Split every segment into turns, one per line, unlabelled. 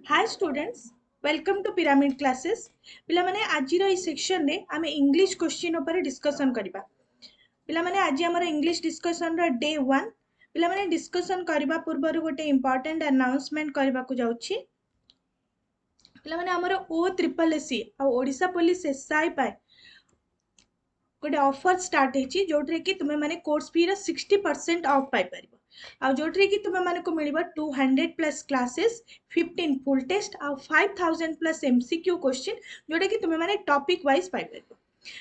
Hi students, welcome to Pyramid Classes. पिला माने आज रो सेक्शन रे आमे इंग्लिश क्वेश्चन ऊपर डिस्कशन करबा। पिला माने आज हमर इंग्लिश डिस्कशन रो डे 1। पिला माने डिस्कशन करबा पूर्व गोटे इंपोर्टेंट अनाउंसमेंट करबा को जाउछि। पिला माने हमर ओ ट्रिपल एससी आ ओडिशा पुलिस एसआई पाए गोटे ऑफर स्टार्ट हेछि जोटरे कि तुमे माने कोर्स फी रो 60% ऑफ पाई परिबो। आ जोटरे कि तुमे माने को मिलिबो 200 प्लस क्लासेस, 15 फुल टेस्ट आ 5000 प्लस एमसीक्यू क्वेश्चन जोटा कि तुमे माने टॉपिक वाइज पाई परिबो।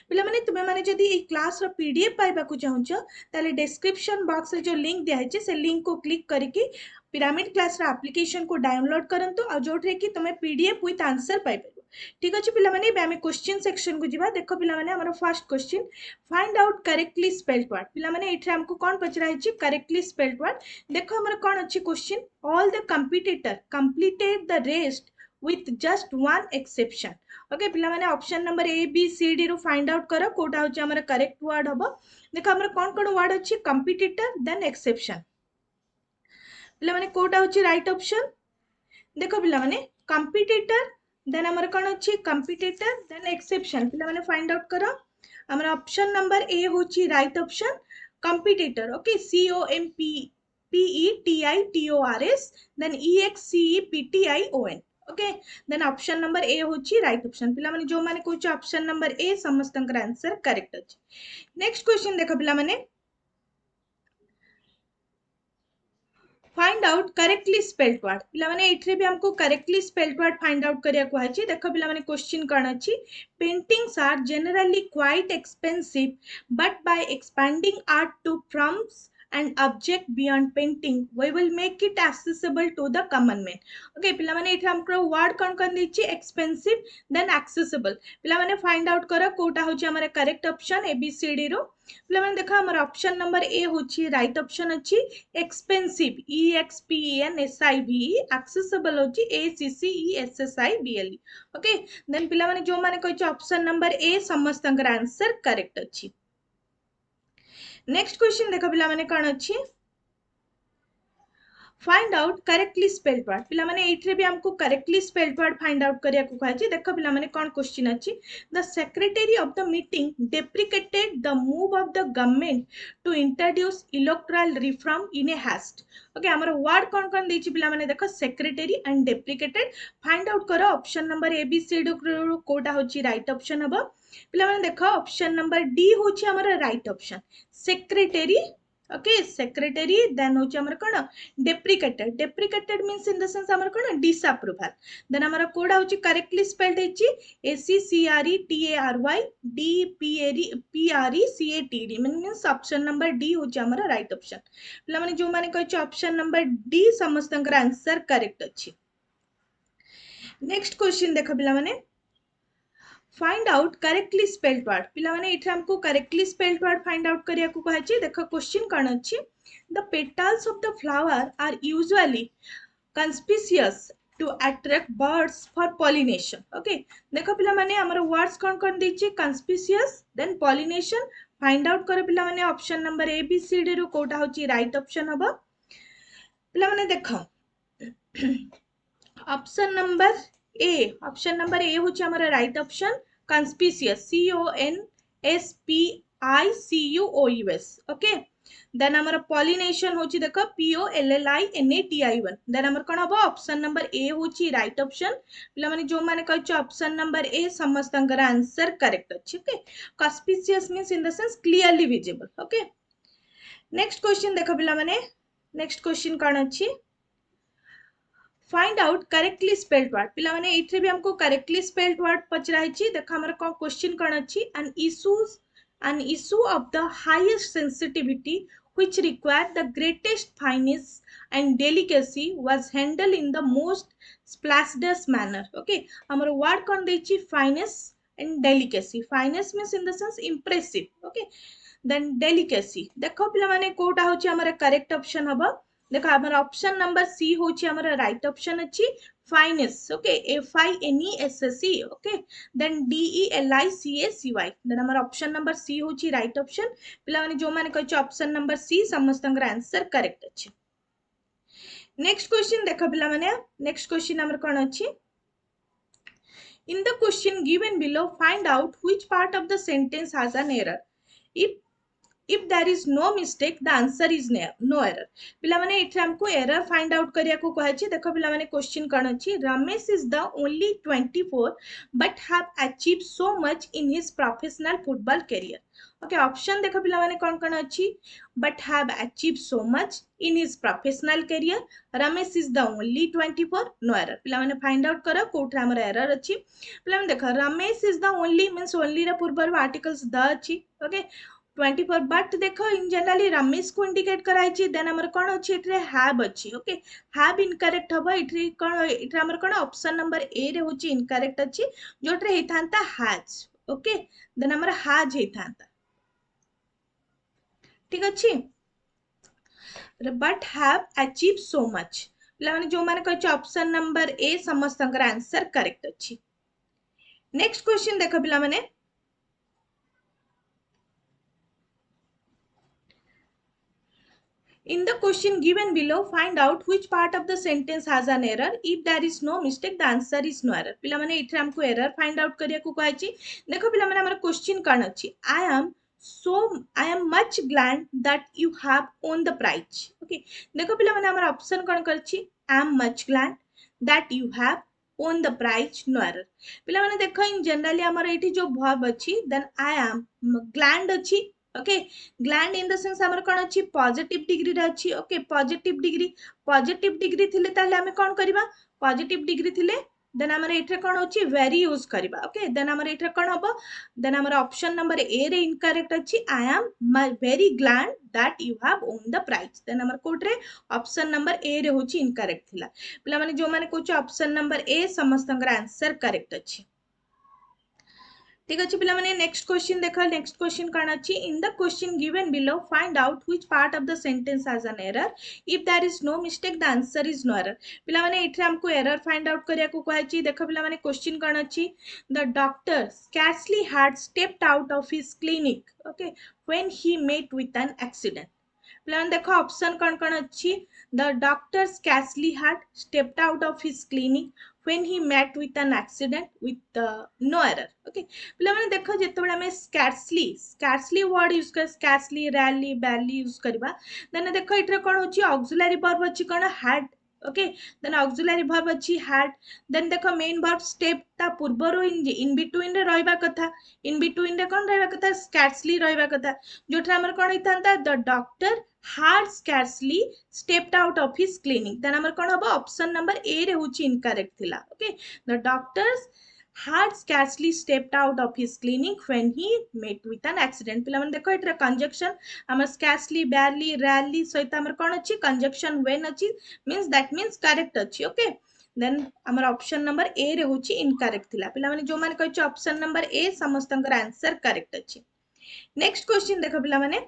पिला माने तुमे माने जदी ए क्लास रो पीडीएफ पाइबा को चाहूछ ताले डिस्क्रिप्शन बॉक्स रे जो लिंक दिया है से लिंक को क्लिक करके पिरामिड क्लास रो एप्लीकेशन को डाउनलोड करंतु आ जोटरे कि तुमे पीडीएफ विथ आंसर पाई परिबो। ठीक अछि पिला माने आमे क्वेश्चन सेक्शन को जिबा। देखो पिला माने हमर first question, find out correctly spelled word. पिला माने एठरे हमको कोन पचरा हिची करेक्टली स्पेल्ड वर्ड। देखो हमर कोन अछि question, all the competitor completed the rest with just one exception। Okay पिला माने option number A B C D रो फाइंड आउट करो कोटा होची हमर करेक्ट वर्ड हबो। देखो हमर कोन कोन वर्ड अछि कंपटीटर देन एक्सेप्शन। पिला माने कोटा होची राइट ऑप्शन। देखो पिला माने कंपटीटर देन हमर कोन अछि कंपटीटर देन एक्सेप्शन। पिला माने फाइंड आउट करो। हमर ऑप्शन नंबर ए होची right option competitor. Okay C O M P P E T I T O R S then E X C E P T I O N. Okay then option number A होची right option. पिला माने जो माने कोच option number A समस्तंकर answer correct अछि। Next question देखो पिला माने, find out correctly spelled word. पिला माने एथरे भी हमको correctly spelled word find out करिया को अछि। देखो पिला माने क्वेश्चन कोन अछि, paintings are generally quite expensive but by expending art to prompts and object beyond painting we will make it accessible to the common man। Okay पिला माने एथरे हमको वर्ड कोन दिछि एक्सपेंसिव देन एक्सेसिबल। पिला माने फाइंड आउट करो कोटा होछि हमर correct option A B C D रो। पिला माने देखो हमर ऑप्शन नंबर ए होछि राइट ऑप्शन अछि expensive E X P N S I V, accessible होछि A C C E S S I B L E. Okay then पिला माने जो माने कहै ऑप्शन नंबर ए समस्तंकर आंसर करेक्ट अछि। नेक्स्ट क्वेश्चन देखो पिला माने कोन अछि, find out correctly spelled word. पिला माने एथरे भी हमको correctly spelled word find out करिया को कहै छै। देखो पिला माने कोन क्वेश्चन अछि, the secretary of the meeting deprecated the move of the government to introduce electoral reform in a haste। Okay हमर वर्ड कोन दैछि पिला माने देखो secretary and deprecated find out करो option number A B C D कोटा होछि right option हबो। पिला माने देखो ऑप्शन नंबर डी होछि हमर right option secretary. Okay secretary then होछि हमर कोन deprecated means in the sense हमर कोन disapproval। देन हमर कोड होछि करेक्टली स्पेल्ड हेछि A C C R E T A R Y D P R E C A T D means option number D होछि हमर right option. पिला माने जो माने कहै छै ऑप्शन नंबर डी समस्तंकर आंसर करेक्ट अछि। नेक्स्ट क्वेश्चन देखो पिला माने, find out correctly spelled word. पिला माने एठे हमको correctly spelled word find out करिया को कहै छै। देखो क्वेश्चन कोन अछि, the petals of the flower are usually conspicuous to attract birds for pollination। Okay देखो पिला माने हमर वर्ड्स कोन दैछि conspicuous देन pollination फाइंड आउट करो पिला माने option number A B C D रो कोटा होछि राइट ऑप्शन हबो। पिला माने देखो ऑप्शन नंबर ए होछि हमर right option conspicuous C O N S P I C U O U S. Okay then हमर पॉलिनेशन होछि देखो P O L L I N A T I one. Then हमर कोन हबो option number A होछि right option. पिला माने जो माने कहै छै ऑप्शन नंबर ए समस्तंकर आंसर करेक्ट अछि। Okay conspicuous means in the sense clearly visible। Okay next question देखो पिला माने, नेक्स्ट क्वेश्चन कोन अछि, find out correctly spelled word. पिला माने एथरे भी हमको करेक्टली स्पेल्ड वर्ड पचरा हिची। देखो हमर को क्वेश्चन कोन अछि, an issue of the highest sensitivity which required the greatest fineness and delicacy was handled in the most splashless manner। okay हमर वर्ड कोन दैछि fineness and delicacy। fineness means in the sense impressive। okay then delicacy देखो पिला माने कोटा होछि हमर correct option हबो। देखो हमर ऑप्शन नंबर सी होछि हमर राइट ऑप्शन अछि fineness। Okay F I N E S S E. Okay then D E L I C A C Y then हमर ऑप्शन नंबर सी होछि राइट ऑप्शन। पिला माने जो माने कहै छै ऑप्शन नंबर सी समस्तंकर आंसर करेक्ट अछि। नेक्स्ट क्वेश्चन देख पिला माने नेक्स्ट क्वेश्चन हमर कोन अछि in the question given below find out which part of the sentence has an error if if there is no mistake the answer is no error पिला माने एठे हमको एरर फाइंड आउट करिया को कहै छी देखो पिला माने क्वेश्चन कोन अछि Ramesh is the only 24 but have achieved so much in his professional football career okay option देखो पिला माने कोन कोन अछि but have achieved so much in his professional career Ramesh is the only 24 no error पिला माने फाइंड आउट करो कोठे हमर error अछि पिला माने देखो Ramesh is the only means only रा पूर्व आर्टिकल्स द अछि ओके 24 बट देखो इन जनरली रमेश को इंडिकेट कराई देन हमर कोन अछि एठरे हैव अछि ओके हैव इनकरेक्ट हबो एठरे कोन एठरे हमर कोन ऑप्शन नंबर ए रे होची इनकरेक्ट अछि जोठरे हेथांता हैज ओके देन हमर हैज हेथांता ठीक अछि but have achieve so much पिला माने जो माने कहै ऑप्शन नंबर ए समस्त आंसर करेक्ट अछि नेक्स्ट क्वेश्चन देखो पिला माने In the question given below, find out which part of the sentence has an error. If there is no mistake, the answer is no error. पिला माने इथे हमको error find out करिया को कहै छी देखो पिला माने हमर क्वेश्चन कान अछि I am much glad that you have won the prize. Okay देखो पिला माने हमर ऑप्शन कोन करछि I am much glad that you have won the prize no error. पिला माने देखो इन जनरली हमर एठी जो verb अछि then I am glad अछि okay gland in the sense हमर कोन अछि पॉजिटिव डिग्री रे अछि ओके पॉजिटिव डिग्री थिले ताले हमें कोन करबा पॉजिटिव डिग्री थिले देन हमर एठे कोन अछि वेरी यूज करबा ओके देन हमर एठे कोन हबो देन हमर ऑप्शन नंबर ए रे इनकरेक्ट अछि I am very glad that you have won the prize then हमर कोट रे ऑप्शन नंबर ए रे होछि इनकरेक्ट थिला पिला माने जो माने कोच ऑप्शन नंबर ए समस्तंगर आंसर करेक्ट अछि ठीक अछि पिला माने नेक्स्ट क्वेश्चन देखा नेक्स्ट क्वेश्चन कान अछि in the question given below find out which part of the sentence has an error if there is no mistake the answer is no error पिला माने एठे हमको एरर फाइंड आउट करिया को कहै छी देखो पिला माने क्वेश्चन कान अछि the doctor scarcely had stepped out of his clinic okay when he met with an accident पिला माने देखो ऑप्शन कोन कोन अछि the doctor scarcely had stepped out of his clinic when he met with an accident with no error okay पिला माने देखो जेते बेले हमें scarcely word यूज कर scarcely rarely barely यूज करबा देन देखो इठरे कोन होची ऑक्सिलरी वर्ब अछि कोन had okay then auxiliary verb अछि had then देखो मेन verb step ता पूर्वरो in between रे रहबा कथा in between रे कोन रहबा कथा scarcely रहबा कथा जोठरा हमर कोन हितांता the doctor had scarcely stepped out of his clinic then हमर कोन हबो ऑप्शन नंबर ए रे होची इनकरेक्ट थिला okay the doctors had scarcely stepped out of his clinic when he met with an accident पिला माने देखो इतरा कंजक्शन हमर scarcely barely rarely सहित हमर कोन अछि कंजक्शन when अछि means that means correct अछि okay then हमर ऑप्शन नंबर ए रे होची इनकरेक्ट थिला पिला माने जो माने कहै ऑप्शन नंबर ए समस्तंकर आंसर करेक्ट अछि नेक्स्ट क्वेश्चन देखो पिला माने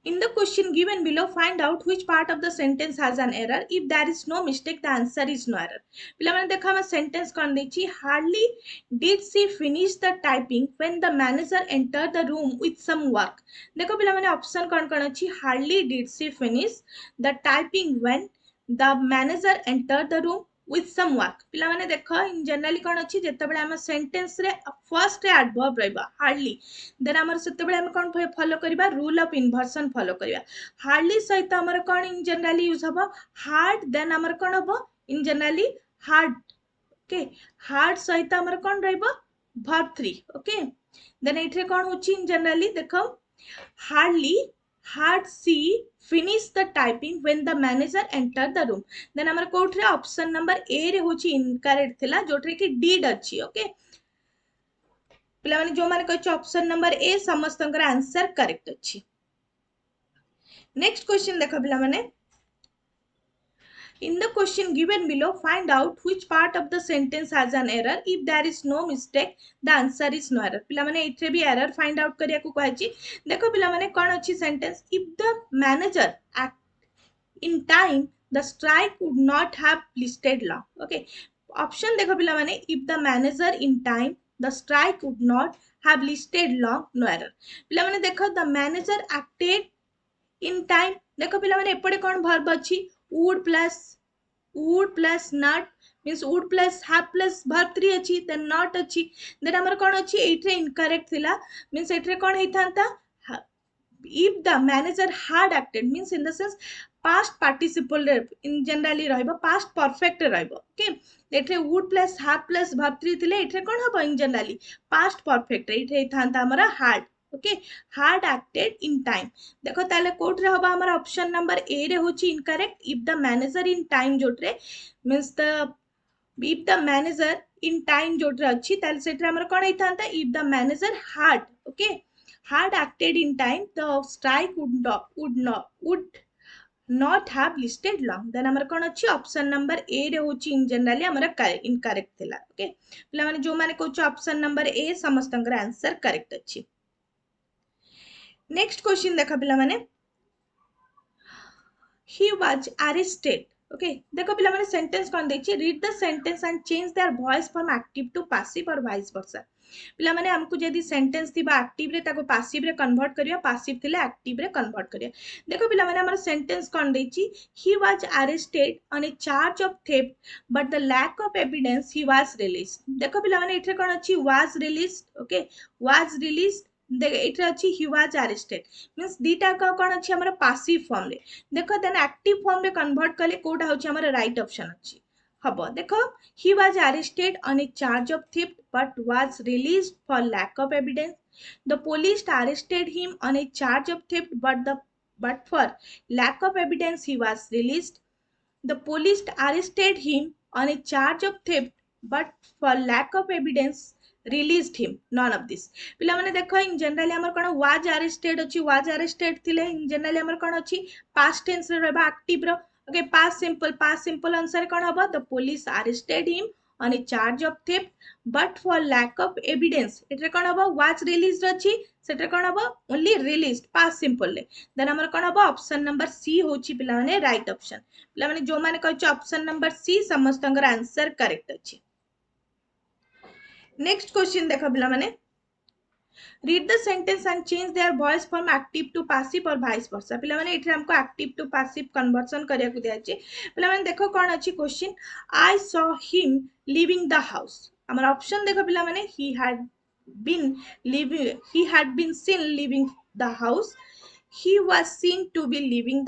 In the question given below, find out which part of the sentence has an error. If there is no mistake, the answer is no error. पिला माने देखा हम sentence कौन देखी hardly did she finish the typing when the manager entered the room with some work. देखो पिला माने option कौन कौन अच्छी hardly did she finish the typing when the manager entered the room with some work. पिला माने देखो in generally कौन अच्छी जेते बड़े हम sentence रे first रे adverb रहबा hardly देन हमर सेते बड़े हम कौन फॉलो करबा रूल ऑफ इन्वर्सन फॉलो करबा हार्डली सहित हमर कौन इन जनरली यूज हबो हार्ड देन हमर कौन हबो इन जनरली हार्ड ओके हार्ड सहित हमर कौन रहबो verb 3 ओके देन इथे कौन होची इन जनरली देखो hardly had she finished the typing when the manager entered the room then हमर कोठरे ऑप्शन नंबर ए रे होची इनकरेक्ट थिला जोठरे कि did अछि ओके पिला माने जो माने कहै ऑप्शन नंबर ए समस्तंकर आंसर करेक्ट अछि नेक्स्ट क्वेश्चन देखो पिला माने In the question given below, find out which part of the sentence has an error. If there is no mistake, the answer is no error. पिला माने इथे भी error find out करिया को कहै छी देखो पिला माने कोन अछि sentence if the manager act in time the strike would not have lasted long okay option देखो पिला माने if the manager in time the strike would not have lasted long no error पिला माने देखो the manager acted in time देख पिला माने एपटे कौन वर्ब अच्छी would plus not means would plus have plus verb 3 अच्छी then not अच्छी then हमर कौन अच्छी एठरे incorrect थिला means एठरे कौन हेथांता if the manager had acted means in the sense past participle in generally रहइबो past perfect रहइबो okay एठरे would plus have plus verb 3 थिले एठरे कौन हबो in generally past perfect एठरे हेथांता हमरा had okay had acted in time देखो ताले coat रे हबा हमर option number A रे होची incorrect if the manager in time जोट्रे means the if the manager in time जोट्रे अछि ताले सेट्रे हमर कोन हेथांता if the manager had okay had acted in time the strike would not have listed long then हमर कोन अछि ऑप्शन नंबर ए रे होची इन जनरली हमर इनकरेक्ट थिला ओके पिला माने जो माने कोच ऑप्शन नंबर ए समस्तंकर आंसर करेक्ट अछि नेक्स्ट क्वेश्चन देखा पिला माने he was arrested okay देखो पिला माने सेंटेंस कोन देछि read the sentence and change their voice from active to passive और वाइस वर्सा पिला माने हमको जदी सेंटेंस थिबा एक्टिव रे ताको पैसिव रे कन्वर्ट करिया पैसिव थिले एक्टिव रे कन्वर्ट करिया देखो पिला माने हमर सेंटेंस कोन देछि he was arrested on a charge of theft but the lack of evidence he was released देखो पिला माने एठरे कोन अछि was released okay was released एठरे अछि he was arrested means दीटा का कोन अछि हमर पैसिव फॉर्म रे देखो देन एक्टिव फॉर्म रे कन्वर्ट कले कोडा होछि हमर राइट ऑप्शन अछि हबो देखो he was arrested on a charge of theft but was released for lack of evidence the police arrested him on a charge of theft but for lack of evidence he was released the police arrested him on a charge of theft but for lack of evidence released him none of this पिला माने देखो इन generally हमर कोन was arrested अछि was arrested थिले इन generally हमर कोन अछि past tense रे रहबा active रो okay past simple आंसर कोन हबो the police arrested him on a charge of theft but for lack of evidence एटरे कोन हबो was released अछि सेटरे कोन हबो only released past simple ले देन हमर कोन हबो ऑप्शन नंबर सी होछि पिला माने राइट ऑप्शन पिला माने जो माने कहै ऑप्शन नंबर सी समस्तंगर आंसर करेक्ट अछि नेक्स्ट क्वेश्चन देखा पिला माने read the sentence and change their voice from active to passive or vice versa पिला माने एठरे हमको active to passive conversion करिया को दिया अछि पिला माने देखो कोन अछि question I saw him leaving the house हमर ऑप्शन देखो पिला माने he had been seen leaving the house he was seen to be leaving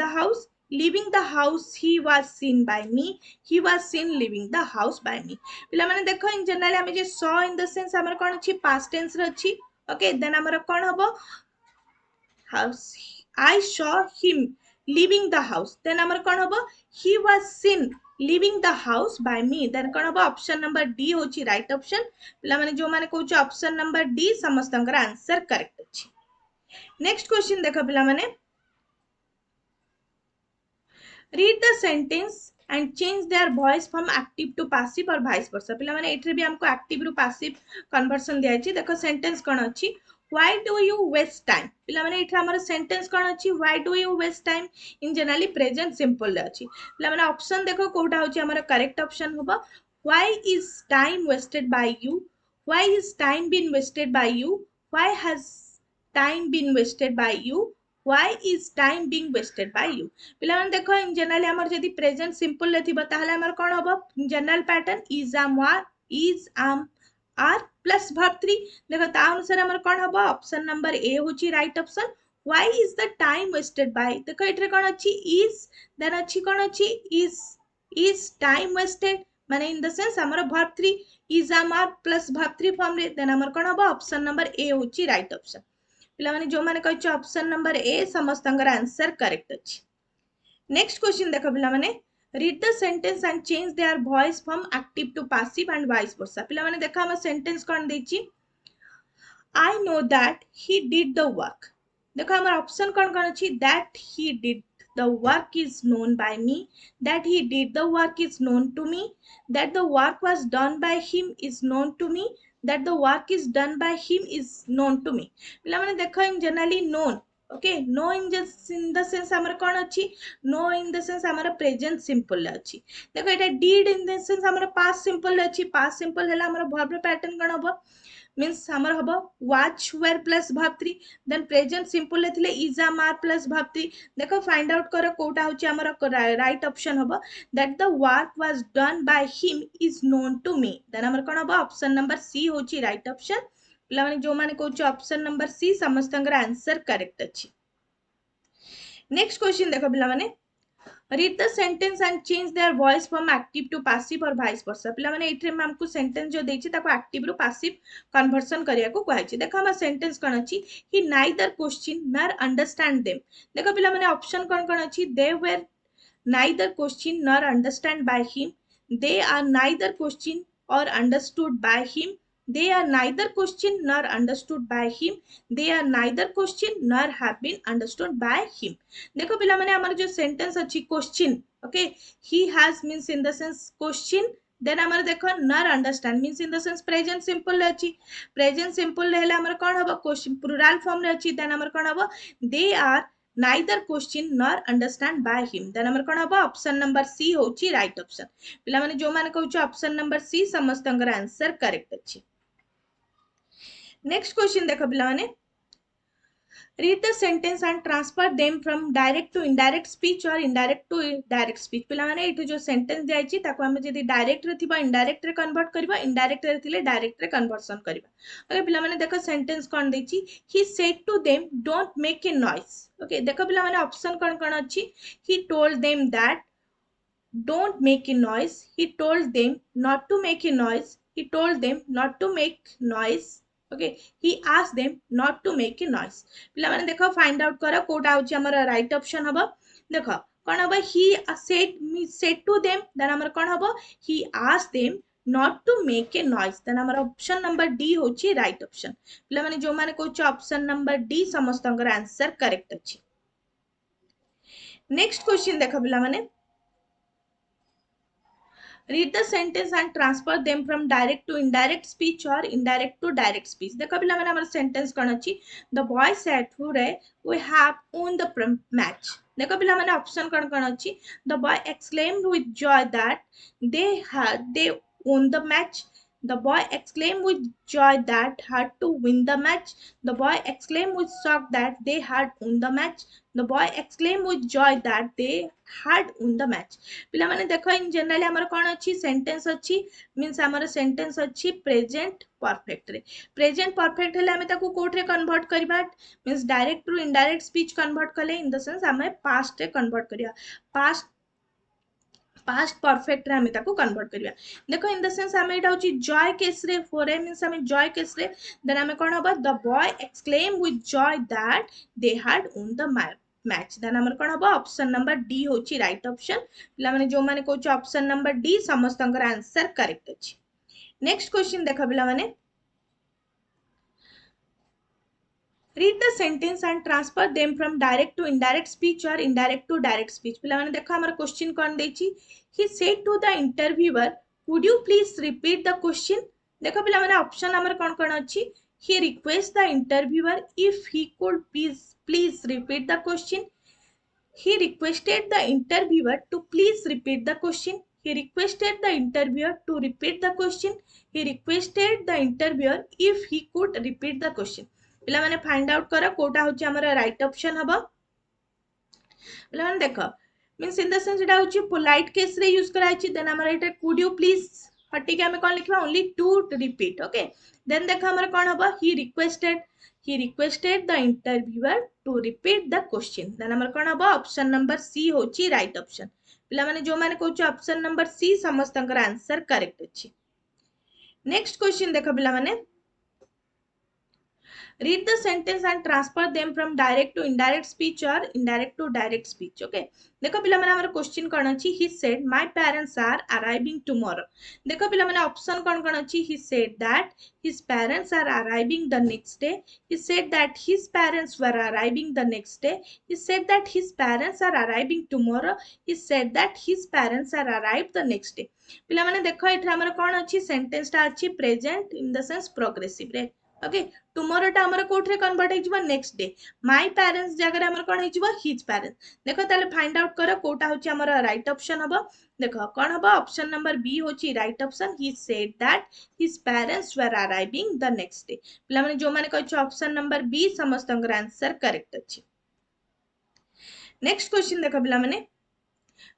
the house he was seen by me he was seen leaving the house by me पिला माने देखो इन generally हमें जे saw in the sense हमर कोन अछि past tense रे अछि okay then हमर कोन हबो house I saw him leaving the house then हमर कोन हबो he was seen leaving the house by me then कोन हबो ऑप्शन नंबर डी होछि राइट ऑप्शन पिला माने जो माने कहउछ ऑप्शन नंबर डी समस्तंकर आंसर करेक्ट अछि नेक्स्ट क्वेश्चन देखा पिला माने read the sentence and change their voice from active to passive or vice versa पिला माने एठरे भी हमको active रु passive conversion दिया अछि देखो sentence कोन अछि why do you waste time पिला माने एठरे हमर sentence कोन अछि why do you waste time in generally present simple रे अछि पिला माने ऑप्शन देखो कोटा होछि हमर करेक्ट ऑप्शन होबो why is time wasted by you why is time been wasted by you why has time been wasted by you why is time being wasted by you पिला माने देखो इन जनरली हमर जदी present simple रे थिबा ताहले हमर कोन होबो general pattern is am are plus verb 3 देखो ता अनुसार हमर कोन होबो ऑप्शन नंबर ए होची right option why is the time wasted by देखो एठरे कोन अछि is देन अछि कोन अछि is time wasted माने इन द सेंस हमर verb 3 is am are plus verb 3 form रे देन हमर कोन होबो ऑप्शन नंबर ए होची राइट ऑप्शन पिला माने जो माने कहै ऑप्शन नंबर ए समस्तंगर आंसर करेक्ट अछि नेक्स्ट क्वेश्चन देखो पिला माने read the sentence and change their voice from active to passive and vice versa पिला माने देखा हम सेंटेंस कोन देछि I know that he did the work देखो हमर ऑप्शन कोन कोन अछि that he did the work is known by me that he did the work is known to me that the work was done by him is known to me that the work is done by him is known to me पिला माने देखो इन generally known okay no in the sense हमर कोन अछि no in the sense हमर present simple अछि देखो एटा did in the sense हमर पास्ट सिंपल अछि पास्ट सिंपल हला हमर वर्ब पैटर्न कोन हबो मीन्स हमर हबो watch were plus verb 3 then present simple लेथिले is am are plus verb 3 देखो फाइंड आउट करो कोटा होची हमर राइट ऑप्शन हबो that the work was done by him is known to me then हमर कोन हबो ऑप्शन नंबर सी होची राइट ऑप्शन पिला माने जो माने कहउछ ऑप्शन नंबर सी समस्तंगर आंसर करेक्ट अछि नेक्स्ट क्वेश्चन देखो पिला माने read the sentence and change their voice from active to passive or vice versa पिला माने एथरे में हमको सेंटेंस जो देछि ताको एक्टिव रु पैसिव कन्वर्सन करिया को कहै छै देखो हम सेंटेंस कोन अछि he neither question nor understand them देखो पिला माने ऑप्शन कोन अछि they were neither question nor understand by him they are neither question or understood by him they are neither question nor understood by him they are neither question nor have been understood by him देखो पिला माने हमर जो sentence अछि question okay he has means in the sense question then हमर देखो nor understand means in the sense present simple अछि present simple रहले हमर कोन हबो क्वेश्चन प्लूरल फॉर्म रे अछि then हमर कोन हबो they are neither question nor understand by him then हमर कोन हबो ऑप्शन नंबर सी होची राइट ऑप्शन पिला माने जो माने कहउछ ऑप्शन नंबर सी समस्तंगर आंसर करेक्ट अछि नेक्स्ट क्वेश्चन देखो पिला माने read the sentence and transfer them from direct to indirect speech or indirect to direct speech पिला माने एठो जो सेंटेंस दिया छि ताको हम जदी डायरेक्ट रे थिबा इनडायरेक्ट रे कन्वर्ट करबा इनडायरेक्ट रे थिले डायरेक्ट रे कन्वर्सन करबा ओके पिला माने देखो सेंटेंस कोन दै छि he said to them don't make a noise okay देखो पिला माने ऑप्शन कोन अछि he told them that don't make a noise he told them not to make a noise he told them not to make noise okay he asked them not to make a noise पिला माने देखो find out करो कोटा होची हमर right option हबो देखो कोन हबो he said to them then हमर कोन हबो he asked them not to make a noise then हमर ऑप्शन नंबर डी होची राइट ऑप्शन पिला माने जो माने कहउछ ऑप्शन नंबर डी समस्तंगर आंसर करेक्ट अछि नेक्स्ट क्वेश्चन देखो पिला माने read the sentence and transfer them from direct to indirect speech or indirect to direct speech देखो पिला माने हमर सेंटेंस कोन अछि the boy said hooray we have won the match देखो पिला माने ऑप्शन कोन अछि the boy exclaimed with joy that they won the match the boy exclaimed with joy that had to win the match the boy exclaimed with shock that they had won the match the boy exclaimed with joy that they had won the match पिला माने देखो इन generally हमर कोन अछि sentence अछि means हमर sentence अछि present perfect रे प्रेजेंट परफेक्ट हले हमें ताको कोट रे कन्वर्ट करबा means direct to indirect speech convert करले इन द सेंस हमें पास्ट रे कन्वर्ट करिया पास्ट परफेक्ट रे हमें ताको कन्वर्ट करिया देखो इन द सेंस हमें एटा होची जॉय केस रे फॉर ए मींस हमें जॉय केस रे देन हमें कोन होबा the boy exclaim with joy that they had won the match then हमर कोन होबा ऑप्शन नंबर डी होची राइट ऑप्शन पिला माने जो माने कहउछ ऑप्शन नंबर डी समस्तंगर आंसर करेक्ट अछि नेक्स्ट क्वेश्चन देखा पिला माने read the sentence and transfer them from direct to indirect speech or indirect to direct speech पिला माने देखो हमर क्वेश्चन कोन दै छी he said to the interviewer could you please repeat the question देखो पिला माने ऑप्शन हमर कोन अछि he requests the interviewer if he could please repeat the question he requested the interviewer to please repeat the question he requested the interviewer to repeat the question he requested the interviewer if he could repeat the question पिला माने find out करा कोटा होची हमर right option हबो पिला माने देखो means in the sense एटा होची पोलाइट केस रे यूज कराई छी देन हमर एटा कुड यू प्लीज हटी के हमें कोन लिखबा only to repeat okay then देखो हमर कोन हबो he requested the interviewer to repeat the question then हमर कोन हबो ऑप्शन नंबर सी होची राइट ऑप्शन पिला माने जो माने कहउछ ऑप्शन नंबर सी समस्तंकर आंसर करेक्ट अछि नेक्स्ट क्वेश्चन देखो पिला माने read the sentence and transfer them from direct to indirect speech or indirect to direct speech okay देखो पिला माने हमर क्वेश्चन कोन अछि he said my parents are arriving tomorrow देखो पिला माने ऑप्शन कोन अछि he said that his parents are arriving the next day he said that his parents were arriving the next day he said that his parents are arriving tomorrow he said that his parents are arrived the next day पिला माने देखो एठा हमर कोन अछि sentence ता अछि present in the sense progressive रे okay टुमरोटा हमर कोठरे कन्वर्ट हेजिबो नेक्स्ट डे माय पेरेंट्स जगह हमर कोन हेजिबो हिज पेरेंट्स देखो ताले फाइंड आउट करो कोटा होची हमर राइट ऑप्शन हबो देखो कोन हबो ऑप्शन नंबर बी होची right option he said that his parents were arriving the next day पिला माने जो माने कहछ ऑप्शन नंबर बी समस्त आंसर करेक्ट अछि नेक्स्ट क्वेश्चन देखो पिला माने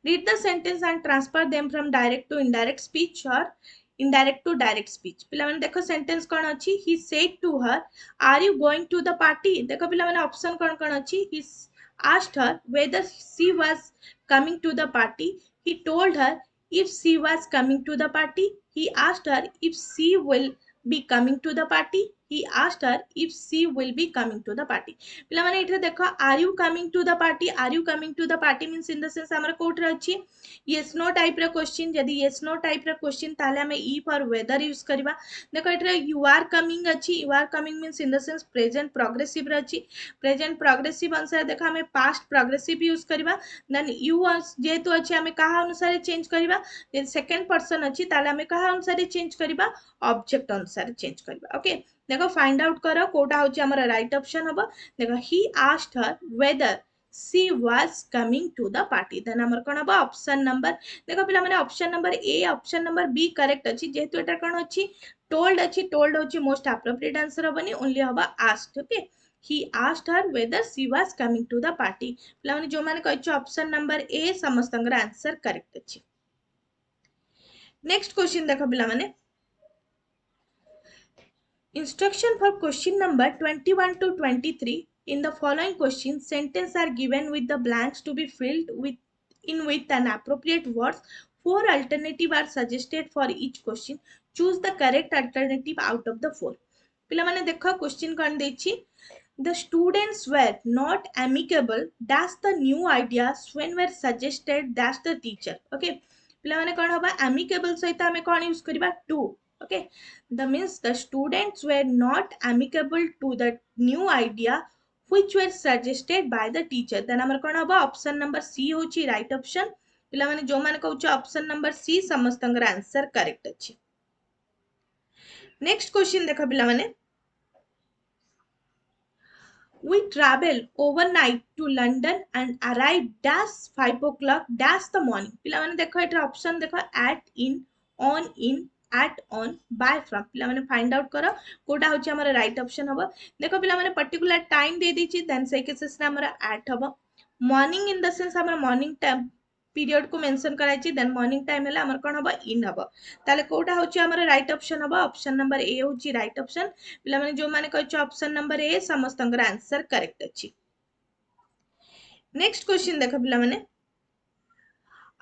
read the sentence and transfer them from direct to indirect speech or indirect to direct speech पिला माने देखो सेंटेंस कोन अछि he said to her are you going to the party देखो पिला माने ऑप्शन कोन कोन अछि he asked her whether she was coming to the party he told her if she was coming to the party he asked her if she will be coming to the party he asked her if she will be coming to the party पिला माने इथे देखो are you coming to the party are you coming to the party means in the sense हमर कोट रे अछि yes no type रे question यदि yes no type रे क्वेश्चन ताले हमें if और whether यूज करबा देखो इथे you are coming अछि you are coming means in the sense present progressive रे अछि present progressive अनुसार देखो हमें past progressive यूज करबा then you जेहेतु अछि हमें कहा अनुसार चेंज करबा सेकंड पर्सन अछि ताले हमें कहा अनुसार चेंज करबा ऑब्जेक्ट अनुसार चेंज करबा ओके देखो फाइंड आउट करो कोटा होची हमर राइट ऑप्शन हबो देखो he asked her whether she was coming to the party then हमर कोन हबो ऑप्शन नंबर देखो पिला माने option number A option number B correct अछि जेहेतु एटा कोन अछि टोल्ड होची मोस्ट एप्रोप्रिएट आंसर हबनी ओनली हबो asked okay he asked her whether she was coming to the party पिला माने जो माने कहछ ऑप्शन नंबर ए समस्त आंसर करेक्ट अछि नेक्स्ट क्वेश्चन देखो पिला माने instruction for question number 21 to 23 in the following questions sentences are given with the blanks to be filled with an appropriate words four alternatives are suggested for each question choose the correct alternative out of the four पिला माने देखो question कोन देछि the students were not amicable that's the new ideas when were suggested that's the teacher okay पिला माने कोन होबा amicable सहित हमें कोन use करबा to okay the means the students were not amicable to the new idea which were suggested by the teacher then हमर कोन होबा option number सी होची राइट ऑप्शन पिला माने जो माने कहउछ ऑप्शन नंबर सी समस्त आंसर करेक्ट अछि नेक्स्ट क्वेश्चन देखो पिला माने we travel overnight to London and arrive dash 5 o'clock dash the morning पिला माने देखो एटा ऑप्शन देखो at in on in at on by from पिला माने फाइंड आउट करो कोटा होची हमर राइट ऑप्शन हबो देखो पिला माने पर्टिकुलर टाइम दे दी छी देन से केसेस रे हमर at हबो मॉर्निंग इन द सेंस हमर मॉर्निंग टाइम पीरियड को मेंशन कराई छी देन मॉर्निंग टाइम हला हमर कोन हबो इन हबो ताले कोटा होची हमर राइट ऑप्शन हबो ऑप्शन नंबर ए होची राइट ऑप्शन पिला माने जो माने कहछ ऑप्शन नंबर ए समस्त आंसर करेक्ट अछि नेक्स्ट क्वेश्चन देखो पिला माने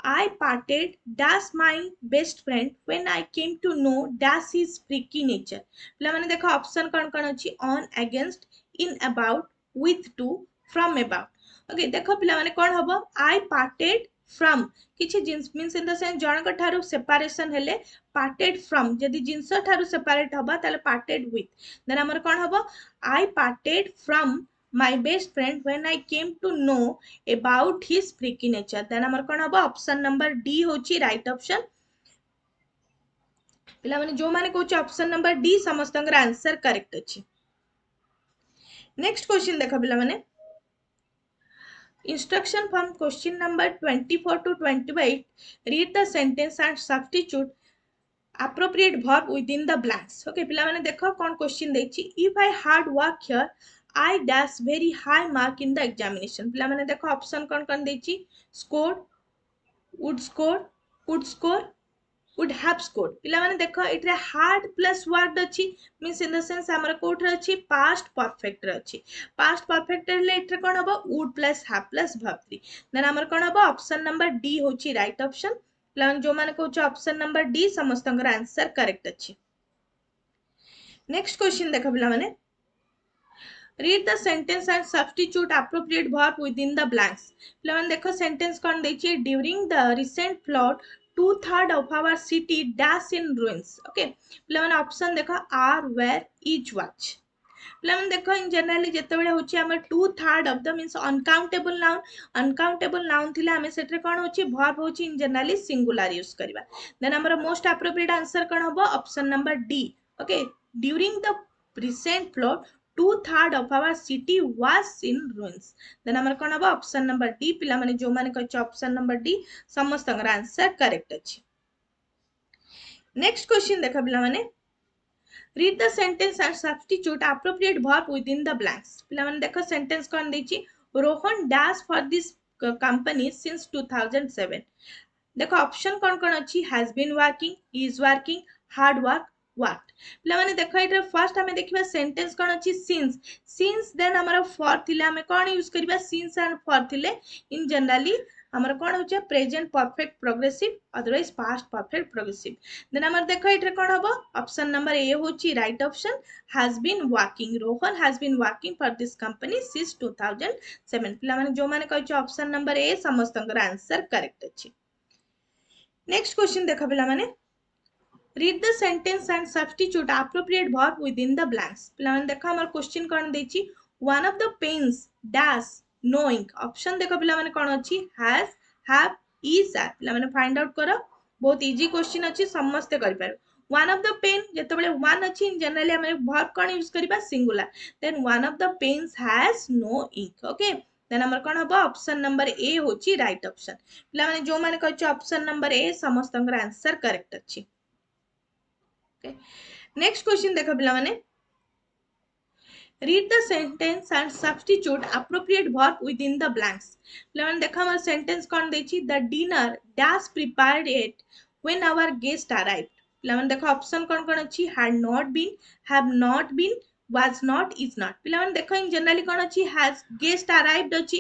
I parted dash my best friend when I came to know dash his freaky nature पिला माने देखो ऑप्शन कोन कोन अछि on against in about with to from about okay देखो पिला माने कोन हबो I parted from किछि जिंस मींस इन द सेंस जणक ठारू सेपरेशन हेले parted from यदि जिंस ठारू सेपरेट हबा ताले parted with देन हमर कोन हबो I parted from my best friend when I came to know about his freaky nature then हमर कोन हबो ऑप्शन नंबर डी होची राइट ऑप्शन पिला माने जो माने कहउछ ऑप्शन नंबर डी समस्त आंसर करेक्ट अछि नेक्स्ट क्वेश्चन देखो पिला माने instruction from question number 24 to 28 read the sentence and substitute appropriate verb within the blanks okay पिला माने देखो कोन क्वेश्चन देछि if I hard work here I dash very high mark in the examination पिला माने देखो ऑप्शन कोन कोन देछि score would score would have scored पिला माने देखो इतरे hard plus word अछि means in the sense हमर कोठ रे अछि past perfect रे अछि past perfect रे इतरे कोन हबो would plus have plus verb 3 then हमर कोन हबो ऑप्शन नंबर डी होछि राइट ऑप्शन पिला माने जो माने कहउछ ऑप्शन नंबर डी समस्त आंसर करेक्ट अछि नेक्स्ट क्वेश्चन देखो पिला माने read the sentence and substitute appropriate verb within the blanks पिला माने देखो सेंटेंस कोन दै छी during the recent flood 2/3 of our city dash in ruins okay पिला माने ऑप्शन देखो are were is was पिला माने देखो इन जनरली जते बेले होची हमर 2/3 of the means uncountable noun थिला हमें सेटरे कोन होची verb होची इन जनरली सिंगुलर यूज करबा देन हमर मोस्ट एप्रोप्रिएट आंसर कोन हबो option number D okay during the recent flood, 2/3 of our city was in ruins. Then amar kon haba option number D. पिला माने जो माने कहछ option number D समस्त answer correct अछि. Next question देखा पिला माने read the sentence and substitute appropriate verb within the blanks. पिला माने देखो sentence कोन देछि Rohan dash for this company since 2007. देखो ऑप्शन कौन कौन अच्छी has been working is working hard work work पिला माने देखो एटा फर्स्ट हमें देखिबा सेंटेंस कौन अच्छी सिंस देन हमर फॉर थिले हमें कौन यूज करबा सिंस एंड फॉर थिले इन जनरली हमर कौन होचे present perfect progressive otherwise past perfect progressive then हमर देखो एटा कौन हबो ऑप्शन नंबर ए होची right option has been working Rohan has been working for this company since 2007 पिला माने जो माने कहछ ऑप्शन नंबर ए समस्त आंसर करेक्ट अछि. Next question देखा पिला माने read the sentence and substitute appropriate verb within the blanks. पिला माने देखा हमर क्वेश्चन कोन देछि one of the pains dash knowing option देखा पिला माने कोन अछि has have is are पिला माने फाइंड आउट करो बहुत इजी क्वेश्चन अछि समस्त करि पार one of the pain जेतबेले one अछि जनरली हम verb कोन यूज करिबा singular then one of the pains has no ink. Okay, then हमर कोन हबो ऑप्शन नंबर ए होची राइट ऑप्शन पिला माने जो माने कहछ ऑप्शन नंबर ए समस्त आंसर करेक्ट अछि. ओके नेक्स्ट क्वेश्चन देखा पिला माने read the sentence and substitute appropriate verb within the blanks. पिला माने देखा हमर सेंटेंस कोन देछि the dinner dash prepared it when our guest arrived. पिला माने देखा ऑप्शन कोन कोन अछि had not been have not been was not is not पिला माने देखो इन जनरली कोन अछि has guest arrived अछि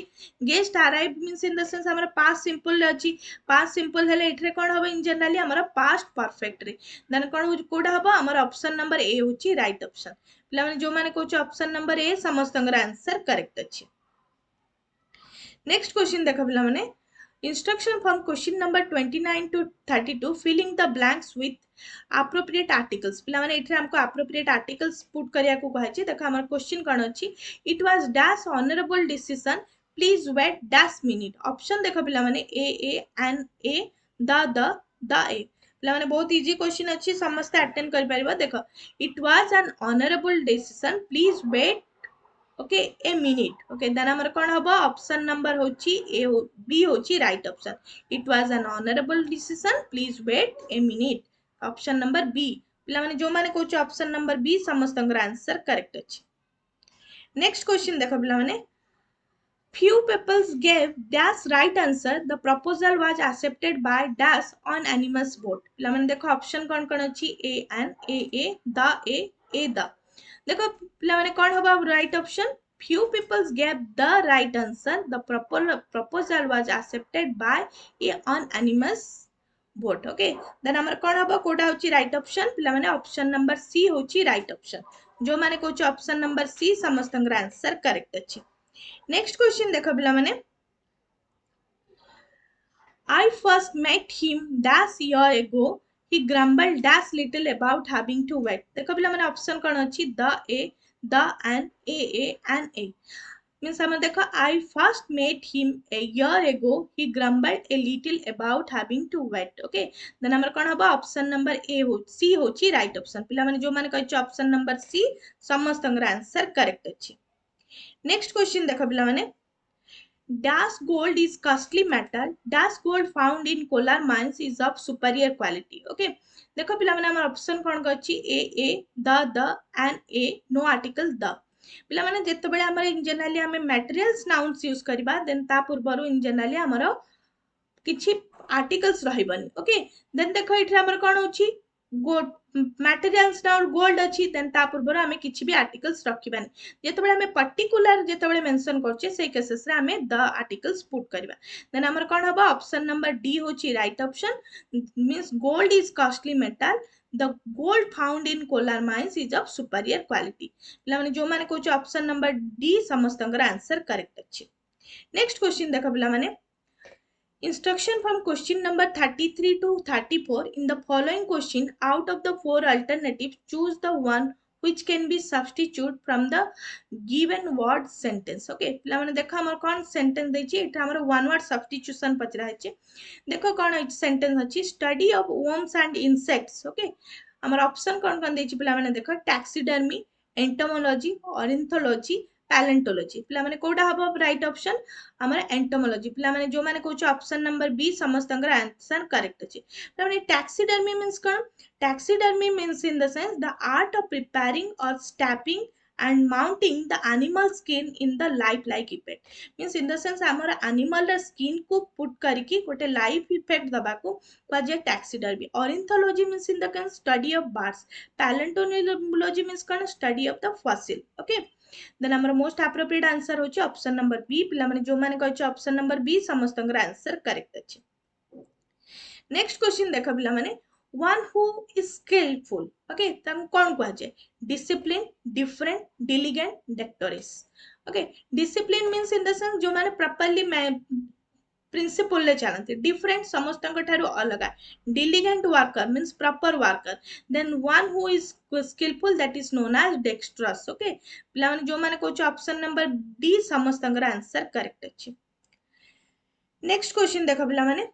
guest arrived means in the sense हमर past simple अछि past simple हेले एठरे कोन हबो इन जनरली हमर past perfect रे देन कोन कोडा हबो हमर ऑप्शन नंबर ए होची राइट ऑप्शन पिला माने जो माने कहछ ऑप्शन नंबर ए समस्त आंसर करेक्ट अछि. नेक्स्ट क्वेश्चन देखा पिला माने instruction from question number 29 to 32 filling the blanks with appropriate articles. पिला माने एठरे हमको appropriate articles put करिया को कहै छै देखा हमर क्वेश्चन कोन अछि it was dash honorable decision please wait dash minute option देखा पिला माने a an a the a पिला माने बहुत इजी क्वेश्चन अछि समस्त अटेंड कर परिबा देखो it was an honorable decision please wait okay a minute. Okay then हमर कोन हबो ऑप्शन नंबर होची ए बी होची right option it was an honorable decision please wait a minute option number B पिला माने जो माने कहछ ऑप्शन नंबर बी समस्त आंसर करेक्ट अछि. नेक्स्ट क्वेश्चन देखो पिला माने few people gave dash right answer the proposal was accepted by dash on anonymous vote. पिला माने देखो ऑप्शन कोन कोन अछि a and a the देखो पिला माने कोन हबा right option few people gave the right answer the proposal was accepted by a on anonymous vote. Okay then हमर कोन हबा कोडा होची राइट ऑप्शन पिला माने ऑप्शन नंबर सी होची राइट ऑप्शन जो माने कहछ ऑप्शन नंबर सी समस्त आंसर करेक्ट अछि. नेक्स्ट क्वेश्चन देखो पिला माने I first met him dash year ago he grumbled dash little about having to wait. देखो पिला माने ऑप्शन कोन अछि the and a means हम देखो I first met him a year ago he grumbled a little about having to wait. Okay then हमर कोन हबा option number ए हो सी होची राइट ऑप्शन पिला माने जो माने कहछ ऑप्शन नंबर सी समस्त आंसर करेक्ट अछि. नेक्स्ट क्वेश्चन देखो पिला माने dash gold is costly metal dash gold found in coal mines is of superior quality. Okay देखो पिला माने हमर ऑप्शन कोन गछि a the and a no article the पिला माने जेते बेले हमर इन जनरली हमें मटेरियल्स नाउन्स यूज करबा देन ता पूर्वरु इन जनरली हमर किछि आर्टिकल्स रहइबनी. ओके देन देखो इठे हमर कोन होछि गोल्ड मटेरियल्स नाउ गोल्ड अछि देन ता पूर्वर हमें किछि भी आर्टिकल्स रखिबानी जेते बेले हमें पर्टिकुलर जेते बेले मेंशन करछे सेही केसेस रे हमें द आर्टिकल्स पुट करबा देन हमर कोन हबा ऑप्शन नंबर डी होछि right option means gold is costly metal the gold found in coal mines is of superior quality. पिला माने जो माने कहछ ऑप्शन नंबर डी समस्त आंसर करेक्ट अछि. नेक्स्ट क्वेश्चन देखा पिला माने instruction from question number 33 to 34 in the following question out of the four alternatives choose the one which can be substitute from the given word sentence. Okay पिला माने देखा हमर कोन sentence दै छी एटा हमर वन वर्ड सब्स्टिट्यूशन पचरा छै देखो कोन सेंटेंस अछि study of worms and insects. Okay हमर ऑप्शन कोन कोन दै छी पिला माने देखो taxidermy एंटोमोलॉजी, ऑरिंथोलॉजी, पैलेंटोलॉजी। पिला माने कोडा हबो राइट ऑप्शन हमर एंटोमोलॉजी। पिला माने जो माने कहउछ ऑप्शन नंबर बी समस्त आंसर करेक्ट अछि। पिला माने taxidermy means cone? Taxidermy means in the sense the art of preparing और stepping and mounting the animal skin in the life like effect means in the sense हमर animal skin को put करके गोटे life effect दबा को जे taxidermy। ornithology means in the study of birds। paleontology means कौन? study of the fossil। okay then हमर most appropriate answer होची option number B. पिला माने जो माने कहछ ऑप्शन नंबर बी समस्त आंसर करेक्ट अछि। नेक्स्ट क्वेश्चन देखा पिला माने one who is skillful okay तम कौन कह जाए? discipline, different, diligent, dexterous। okay discipline means in the sense जो माने properly प्रिंसिपल ले चलते। डिफरेंट समस्त ठारू अलग। Diligent worker means proper worker. Then one who is skilful that is known as dextrous. Okay पिला माने जो माने कहछ ऑप्शन नंबर डी समस्त आंसर करेक्ट अछि। नेक्स्ट क्वेश्चन देखो पिला माने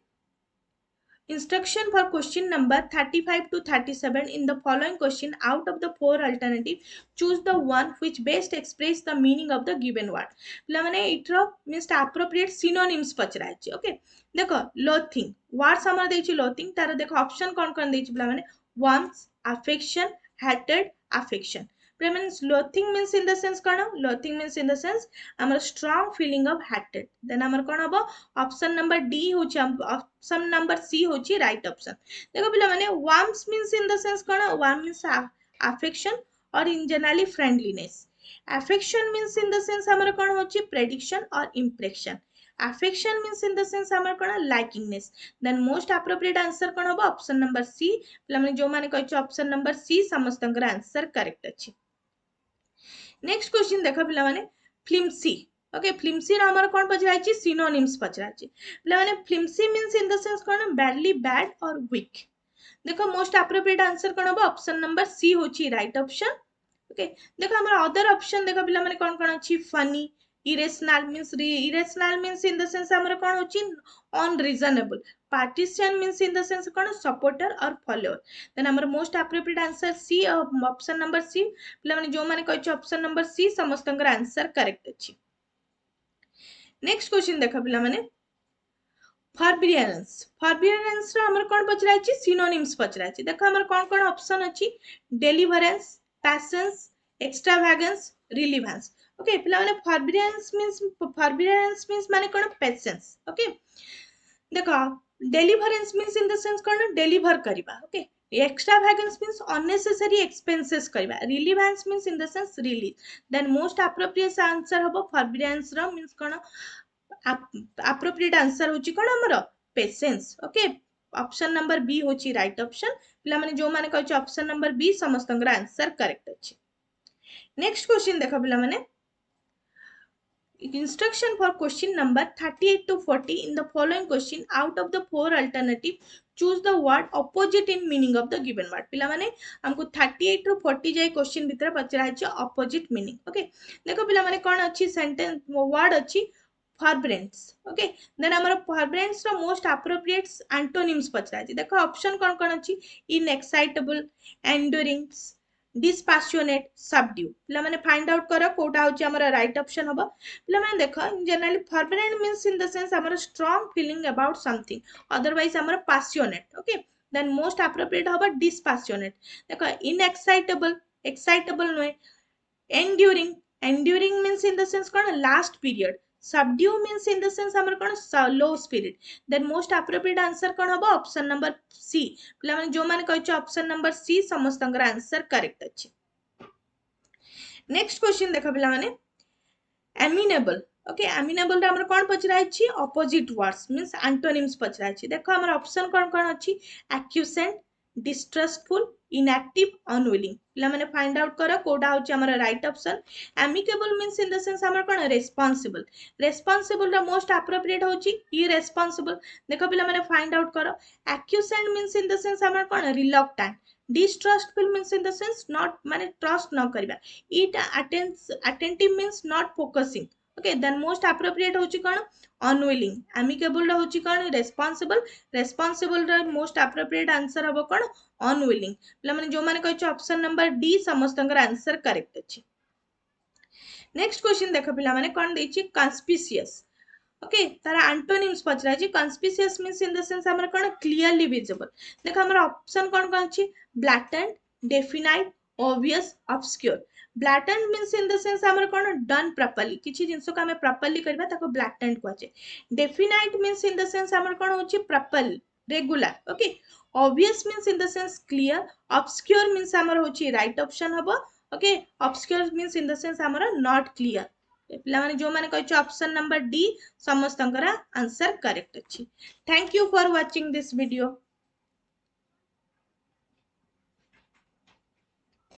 instruction for question number 35 to 37 in the following question out of the four alternative choose the one which best express the meaning of the given word। पिला माने इट्रो means appropriate synonyms पचरा अछि। Okay देखो loathing words हमर देछि loathing तार देखो option कोन कोन देछि पिला माने warmth, affection, hatred, affection। पिला means loathing means in the sense cone? loathing means in the sense हमर strong feeling of hatred। Then हमर कोन हबो ऑप्शन नंबर डी होछि ऑप्शन नंबर सी होछि राइट ऑप्शन। देखो पिला माने warmth means in the sense cone? warm means affection or in generally friendliness। affection means in the sense हमर कोन होछि prediction or impression। affection means in the sense हमर कोन likingness। then most appropriate answer कोन हबो option number C. पिला माने जो माने कहछ ऑप्शन नंबर सी समस्त आंसर करेक्ट अछि। नेक्स्ट क्वेश्चन देखो पिला माने फ्लिम्सी। ओके फ्लिम्सी रा हमर कोन पचरा अछि? सिनोनिम्स पचरा अछि। पिला माने फ्लिम्सी means in the sense cone? Badly bad और वीक। देखो मोस्ट एप्रोप्रिएट आंसर कोन हबो ऑप्शन नंबर सी होछि राइट ऑप्शन। ओके देखो हमर अदर ऑप्शन देखो पिला माने कोन कोन अछि? Funny, irrational means in the sense हमर कोन होछि? unreasonable। partisan means in the sense कोन? supporter or follower। then हमर most appropriate answer C option number C. पिला माने जो माने कहछ ऑप्शन नंबर सी समस्त आंसर करेक्ट अछि। नेक्स्ट क्वेश्चन देखो पिला माने forbearance रा हमर कोन पचरा अछि? सिनोनिम्स पचरा अछि। देखो हमर कोन कोन ऑप्शन अछि? deliverance, patience, extravagance, relevance। Okay पिला माने forbearance means माने कोन? patience। ओके देखो deliverance means in the sense cone? deliver करिबा। Okay extravagance means unnecessary expenses करिबा। relevance means in the sense release। then most appropriate answer हबो forbearance रा means कोन? appropriate answer होची कोन हमर? patience। Okay option number B होची right option. पिला माने जो माने कहछ ऑप्शन नंबर बी समस्त आंसर करेक्ट अछि। नेक्स्ट क्वेश्चन देखो पिला माने instruction for question number 38 to 40 in the following question out of the four alternative choose the word opposite in meaning of the given word। पिला माने हमको 38 to 40 जाय question भीतर पचरा अछि opposite meaning। ओके देखो पिला माने कोन अछि? सेंटेंस वर्ड अछि फॉरब्रेंट्स। ओके देन हमर फॉरब्रेंट्स रो मोस्ट एप्रोप्रिएट एंटोनिम्स पचरा अछि। देखो ऑप्शन कोन कोन अछि? इनएक्साइटेबल, एंड्यूरिंग, dispassionate, subdue। पिला माने फाइंड आउट करो कोटा होची हमर राइट ऑप्शन हबो। पिला माने देखो generally fervent means in the sense हमर strong feeling about something otherwise हमर passionate। Okay then most appropriate हबो dispassionate। देखो inexcitable, excitable no enduring means in the sense कोन? last period। subdue means in the sense हमर कोन? low spirit। then most appropriate answer कोन हबो option number C. पिला माने जो माने कहछ ऑप्शन नंबर सी समस्त आंसर करेक्ट अछि। नेक्स्ट क्वेश्चन देखो पिला माने amenable। ओके amenable रा हमर कोन पचरा अछि? opposite words means antonyms पचरा अछि। देखो हमर ऑप्शन कोन कोन अछि? acquiescent, distrustful, inactive, unwilling। पिला माने फाइंड आउट करो कोटा होची हमर right option. amicable means in the sense हमर कोन? responsible रा मोस्ट एप्रोप्रिएट होची irresponsible। देखो पिला माने फाइंड आउट करो acquiescent means in the sense हमर कोन? reluctant। distrustful means in the sense not माने ट्रस्ट न करिबा। it attentive means not focusing। Okay then most appropriate होची कोन अनविलिंग एमिकेबल होची कोन रेस्पोंसिबल रेस्पोंसिबल र मोस्ट एप्रोप्रिएट आंसर हबो कोन अनविलिंग पिला माने जो माने कहछ ऑप्शन नंबर डी समस्तंकर आंसर करेक्ट अछि नेक्स्ट क्वेश्चन देखो पिला माने कोन देछि कंस्पिशियस ओके तार एंटोनिम्स पचरा जी कंस्पिशियस मींस इन द सेंस हमर कोन क्लियरली विजिबल देखो हमर ऑप्शन कोन कोन अछि blatant definite obvious obscure blatant means in the sense हमर कोन डन प्रॉपर्ली किछि जिंसो का हमें प्रॉपर्ली करबा ताको ब्लैटेंट कहै definite means in the sense हमर कोन होछि properly regular okay obvious means in the sense clear obscure means हमर होछि राइट ऑप्शन हबो okay obscure means in the sense हमर नॉट क्लियर पिला माने जो माने कहछ ऑप्शन नंबर डी समस्तंकर आंसर करेक्ट अछि thank you for watching this video